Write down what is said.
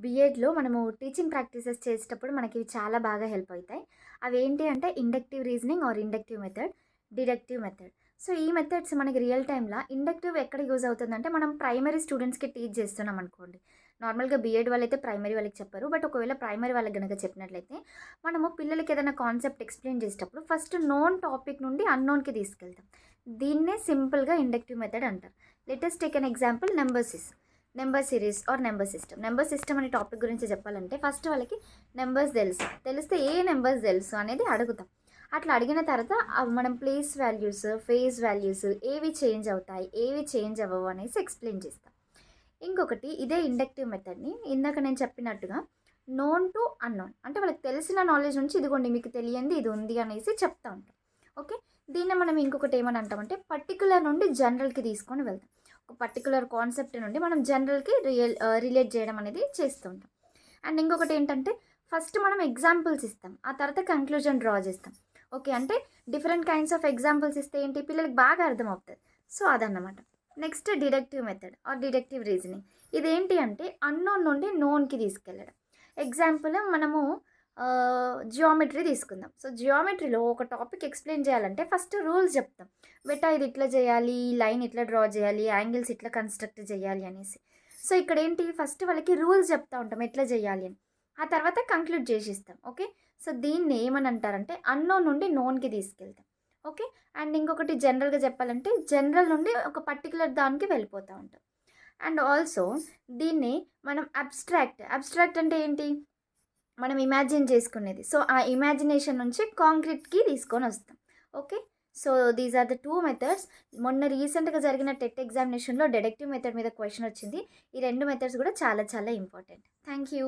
బీఎడ్‌లో మనము teaching practices చేసేటప్పుడు మనకి ఇవి చాలా బాగా హెల్ప్ అవుతాయి. అవేంటి అంటే inductive reasoning or inductive method, deductive method. So, ఈ మెథడ్స్ మనకి రియల్ టైమ్‌ల ఇండక్టివ్ ఎక్కడ యూజ్ అవుతుందంటే మనం ప్రైమరీ స్టూడెంట్స్‌కి టీచ్ చేస్తున్నాం అనుకోండి. నార్మల్‌గా బీఎడ్ వాళ్ళైతే ప్రైమరీ వాళ్ళకి చెప్పరు. బట్ ఒకవేళ ప్రైమరీ వాళ్ళకి గనక చెప్పినట్లయితే మనము పిల్లలకి ఏదైనా కాన్సెప్ట్ ఎక్స్‌ప్లెయిన్ చేసేటప్పుడు ఫస్ట్ నోన్ టాపిక్ నుండి అన్నోన్‌కి తీసుకెళ్తాం. దీన్నే సింపుల్‌గా ఇండక్టివ్ మెథడ్ అంటారు. Let us take an example number series or number system. Number system అనే టాపిక్ గురించి చెప్పాలంటే ఫస్ట్ వాళ్ళకి నెంబర్స్ తెలిస్తే ఏ నెంబర్స్ తెలుసు అనేది అడుగుతాం. అట్లా అడిగిన తర్వాత మనం ప్లేస్ వాల్యూస్, ఫేజ్ వాల్యూస్ ఏవి చేంజ్ అవుతాయి, ఏవి చేంజ్ అవ్వవు అనేసి ఎక్స్ప్లెయిన్ చేస్తాం. ఇంకొకటి ఇదే ఇండక్టివ్ మెథడ్‌ని ఇందాక నేను చెప్పినట్టుగా నోన్ టు అన్నోన్ అంటే వాళ్ళకి తెలిసిన నాలెడ్జ్ నుంచి ఇదిగోండి మీకు తెలియంది ఇది ఉంది అనేసి చెప్తా ఉంటాం. ఓకే. దీన్ని మనం ఇంకొకటి ఏమని అంటామంటే పర్టిక్యులర్ నుండి జనరల్‌కి తీసుకొని వెళ్తాం. ఒక పర్టిక్యులర్ కాన్సెప్ట్ నుండి మనం జనరల్‌కి రిలేట్ చేయడం అనేది చేస్తూ ఉంటాం. అండ్ ఇంకొకటి ఏంటంటే ఫస్ట్ మనం ఎగ్జాంపుల్స్ ఇస్తాం. ఆ తర్వాత కంక్లూజన్ డ్రా చేస్తాం. ఓకే. అంటే డిఫరెంట్ కైండ్స్ ఆఫ్ ఎగ్జాంపుల్స్ ఇస్తే ఏంటి పిల్లలకి బాగా అర్థమవుతది. సో, అదన్నమాట. Next deductive method or deductive reasoning. ఇదేంటి అంటే అన్నోన్ నుండి నోన్‌కి తీసుకెళ్ళడం. ఎగ్జాంపుల్ మనము జియోమెట్రీ తీసుకుందాం. సో, జియోమెట్రీలో ఒక టాపిక్ ఎక్స్‌ప్లెయిన్ చేయాలంటే ఫస్ట్ రూల్స్ చెప్తాం. బేటా ఇది ఇట్లా చేయాలి, ఈ లైన్ ఇట్లా డ్రా చేయాలి, యాంగిల్స్ ఇట్లా కన్‌స్ట్రక్ట్ చేయాలి అనేసి. సో, ఇక్కడేంటి ఫస్ట్ వాళ్ళకి రూల్స్ చెప్తా ఉంటాం ఎట్లా చేయాలి అని. ఆ తర్వాత కంక్లూడ్ చేసిస్తాం. ఓకే. సో, దీన్ని ఏమని అంటారంటే అన్నోన్ నుండి నోన్‌కి తీసుకెళ్తాం. ఓకే. అండ్ ఇంకొకటి జనరల్‌గా చెప్పాలంటే జనరల్ నుండి ఒక పర్టిక్యులర్ దానికి వెళ్ళిపోతా ఉంటాం. అండ్ ఆల్సో దీన్ని మనం అబ్స్ట్రాక్ట్ అంటే ఏంటి? మనం ఇమాజిన్ చేసుకునేది. సో, ఆ ఇమాజినేషన్ నుంచి కాంక్రీట్‌కి తీసుకొనొస్తాం. Okay. So, these are the 2 methods. మొన్న రీసెంట్‌గా జరిగిన టెట్ ఎగ్జామినేషన్‌లో డిడక్టివ్ మెథడ్ మీద క్వెషన్ వచ్చింది. ఈ 2 మెథడ్స్ కూడా చాలా చాలా ఇంపార్టెంట్. Thank you.